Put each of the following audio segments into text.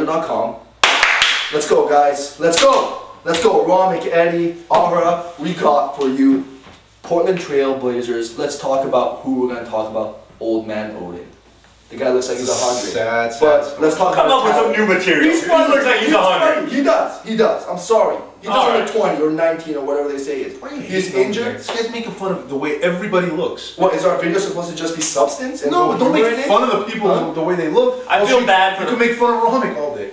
Onthebuzzer.com. Let's go, guys. Let's go. Let's go. Ron, Eddie, Ahra, we got for you Portland Trailblazers. Let's talk about who we're going to talk about. Old man Oden. The guy looks like he's 100. Sad, but let's talk Come about up with some new material. He looks like he's 100. He does. He does. I'm sorry. He doesn't look 20 or 19 or whatever they say it is. He's injured. This guy's making fun of the way everybody looks. What, is our video supposed to just be substance? And no, don't make fun of the people the way they look. I feel bad for them. You can make fun of Romick all day.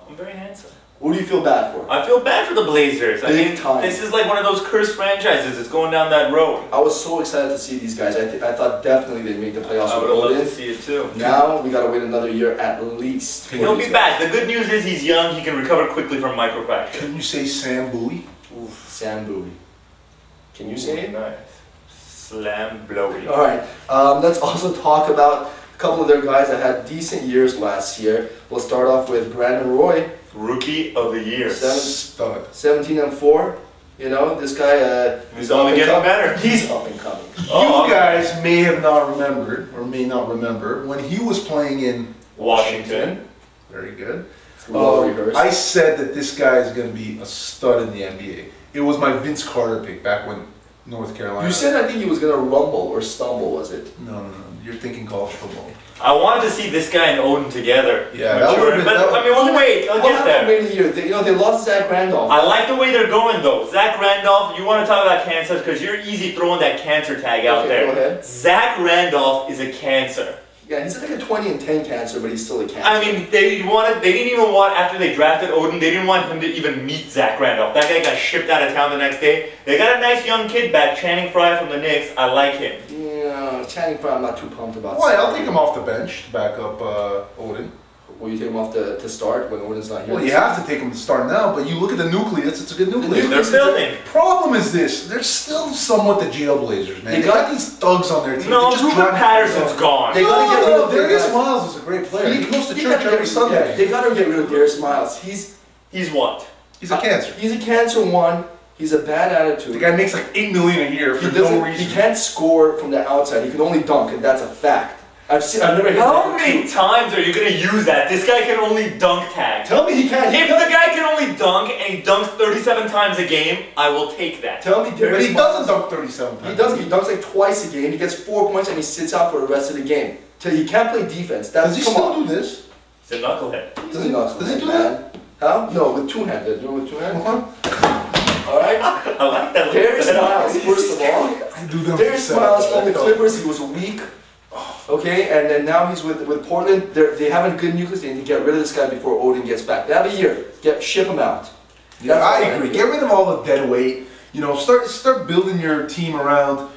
I'm very handsome. Who do you feel bad for? I feel bad for the Blazers. Big time. This is like one of those cursed franchises. It's going down that road. I was so excited to see these guys. I thought definitely they'd make the playoffs. I would have loved to see it too. Now we gotta wait another year at least. He'll be back. The good news is he's young. He can recover quickly from microfracture. Can you say Sam Bowie? Oof, Sam Bowie. Can you say it? Nice. Slam blowy. All right. Let's also talk about a couple of their guys that had decent years last year. We'll start off with Brandon Roy. Rookie of the year. 17 and 4. You know, this guy, he's only getting better. He's up and coming. You guys may have not remembered, or may not remember, when he was playing in Washington. Very good. I said that this guy is going to be a stud in the NBA. It was my Vince Carter pick back when North Carolina. You said I think he was going to rumble or stumble, was it? No. You're thinking college football. I wanted to see this guy and Oden together. Yeah, that would have been. But I mean, we'll wait. I'll get there. You know, they lost Zach Randolph. I like the way they're going though. Zach Randolph, you want to talk about cancer because you're easy throwing that cancer tag out there. Go ahead. Zach Randolph is a cancer. Yeah, he's like a 20 and 10 cancer, but he's still a cancer. I mean, they didn't even want, after they drafted Oden, they didn't want him to even meet Zach Randolph. That guy got shipped out of town the next day. They got a nice young kid back, Channing Frye from the Knicks. I like him. Yeah, Channing Frye, I'm not too pumped about. Why? I'll take him off the bench to back up Oden. Will you take him off to start when Oden's not here? Well, you have to take him to start now, but you look at the nucleus, it's a good nucleus. They're building. Problem is this, they're still somewhat the Jailblazers, man. They got these thugs on their team. No, Rupert Patterson's gone. They gotta get rid of Darius Miles is a great player. He goes to church every Sunday. They gotta get rid of Darius Miles. He's what? He's a cancer. He's a cancer one. He's a bad attitude. The guy makes like $8 million a year for no reason. He can't score from the outside. He can only dunk, and that's a fact. I've never heard How many times are you going to use that? This guy can only dunk tag. Tell me he can't. If the guy can only dunk and he dunks 37 times a game, I will take that. Tell me Darius But he doesn't dunk 37 times. He doesn't. He dunks like twice a game. He gets 4 points and he sits out for the rest of the game. He can't play defense. Does he still do this? He's a knucklehead. Does he do that? How? No, with two hands. Do it with two hands? Alright? I like that. Darius Miles, first of all. Darius Miles on the Clippers, he was weak. Okay, and then now he's with Portland. They have a good nucleus. They need to get rid of this guy before Oden gets back. They have a year. Ship him out. Yeah, I agree. Get rid of all the dead weight. You know, start building your team around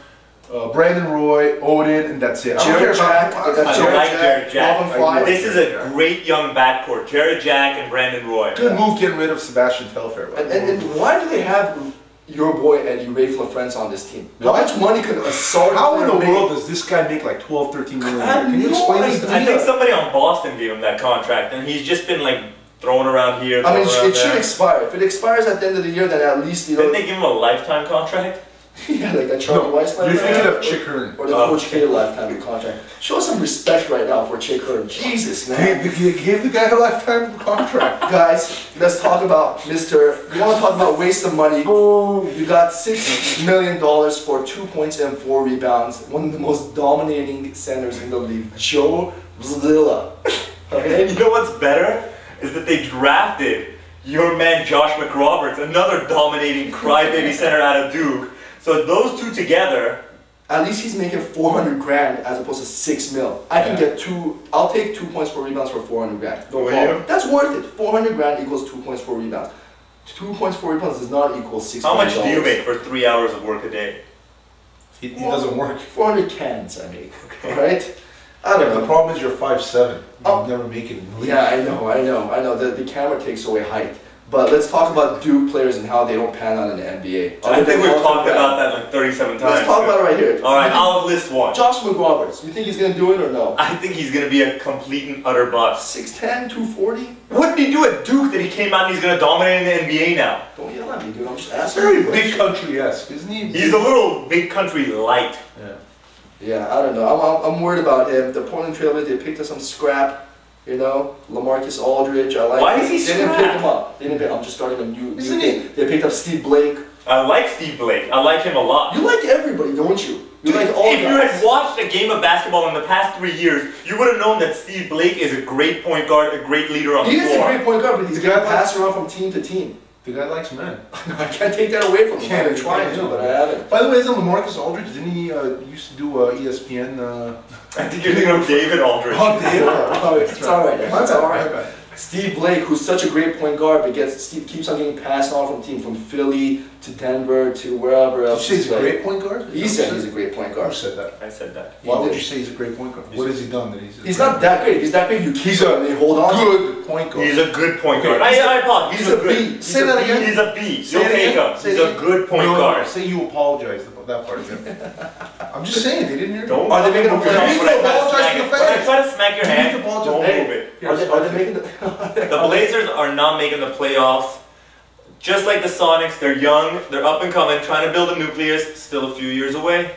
Brandon Roy, Oden, and that's it. Jared Jack. This is a great young backcourt. Jared Jack and Brandon Roy. Good move getting rid of Sebastian Telfair. And why do they have your boy Eddie Rafe LaFrance on this team? How much money could a solid How in the world does this guy make like 12, 13 million a year? Can you explain this to me? I think somebody on Boston gave him that contract, and he's just been like thrown around here. I mean, it should expire. If it expires at the end of the year, then at least you know. Didn't they give him a lifetime contract? Yeah, like that Charlie Weiss lifetime. You're thinking of Chick Hearn. Or the Coach K lifetime contract. Show some respect right now for Chick Hearn. Jesus, man. Give the guy a lifetime contract. Guys, let's talk about Mr. You want to talk about waste of money? You got $6 million for 2 points and 4 rebounds. One of the most dominating centers in the league, Joe Zilla. Okay? You know what's better? Is that they drafted your man Josh McRoberts, another dominating crybaby center out of Duke. So those two together, at least he's making 400 grand as opposed to 6 mil. I can get I'll take 2 points, 4 rebounds for 400 grand. Go forward. That's worth it. 400 grand equals 2 points, 4 rebounds. 2 points, 4 rebounds does not equal $6 How much do you make for 3 hours of work a day? He doesn't work. 400 cans I make. Alright? I don't know. The problem is you're 5'7". You never make it in the league. Yeah, I know. The camera takes away height. But let's talk about Duke players and how they don't pan out in the NBA. I think we've talked about that like 37 times. Let's talk about it right here. Alright, I'll list one. Josh McRoberts. You think he's going to do it or no? I think he's going to be a complete and utter bust. 6'10", 240? What did he do at Duke that he came out and he's going to dominate in the NBA now? Don't yell at me, dude. I'm just asking. Very big country-esque, isn't he? He's a little big country light. Yeah, I don't know. I'm worried about him. The Portland Trailblazers, they picked up some scrap. You know, LaMarcus Aldridge. I like. Why is he They didn't pick scrapped? him up. They didn't pick. I'm just starting a new Isn't thing. They picked up Steve Blake. I like Steve Blake. I like him a lot. You like everybody, don't you? You Dude, like all if you guys. had watched a game of basketball in the past 3 years, you would have known that Steve Blake is a great point guard, a great leader on He the is a floor. great point guard, but he's The going to guy pass around from team to team. The guy likes men. I can't take that away from him. Can't, I've been trying you to, can't. but I haven't. By the way, isn't LaMarcus Aldridge? Didn't he used to do ESPN? I think you're thinking of David Aldridge. Oh, David. Oh, it's alright. My It's bad, alright. my bad. Steve Blake, who's such a great point guard, but keeps on getting passed on from team, from Philly to Denver to wherever Did you else. say he's a great point guard? He said he's a great point Who guard. said that? I said that. He Why would did. you say he's a great point guard? What has he done that He's not that great. If he's that great, you keep He's him a and you hold on to him. good point guard. He's a good point guard. Okay, I apologize. He's a good. B. Say that again. He's a B. Say You'll it take again. him. Say He's it a again. good point No, guard. say you apologize about that part again. I'm just saying, they didn't hear Don't. Are they making a move your playoff? hand You when I need to try to apologize smack to it. the When I fans. try to smack your You need hand, to apologize. don't Hey, move it. Are they making the... The Blazers are not making the playoffs. Just like the Sonics, they're young, they're up and coming, trying to build a nucleus, still a few years away.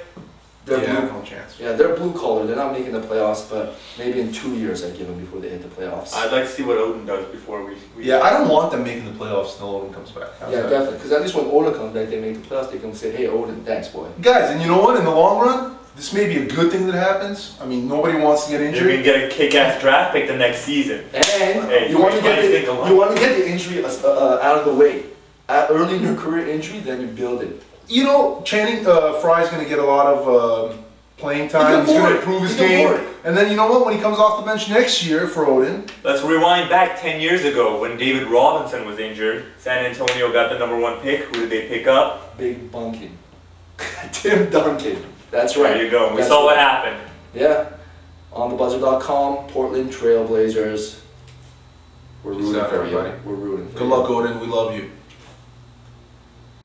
They're Yeah, blue. no chance. Yeah, they're blue collar. They're not making the playoffs, but maybe in 2 years I give them before they hit the playoffs. I'd like to see what Oden does before we Yeah, I don't want them making the playoffs until Oden comes back. How's Yeah, that? definitely. Because at least when Oden comes back, they make the playoffs. They can say, "Hey, Oden, thanks, boy." Guys, and you know what? In the long run, this may be a good thing that happens. I mean, nobody wants to get You're injured. gonna get a kick-ass draft pick the next season. And Hey, you want to might get think a lot. the injury out of the way. Early in your career injury, then you build it. You know, Channing Frye's going to get a lot of playing time. He's going to improve his game. And then you know what? When he comes off the bench next year for Oden, Let's rewind back 10 years ago when David Robinson was injured. San Antonio got the #1 pick. Who did they pick up? Big bunking. Tim Duncan. That's right. There you go. We That's saw what right. happened. Yeah. Onthebuzzer.com, Portland Trailblazers. We're Peace rooting out, for you. everybody. We're rooting for good you. luck, Oden. We love you.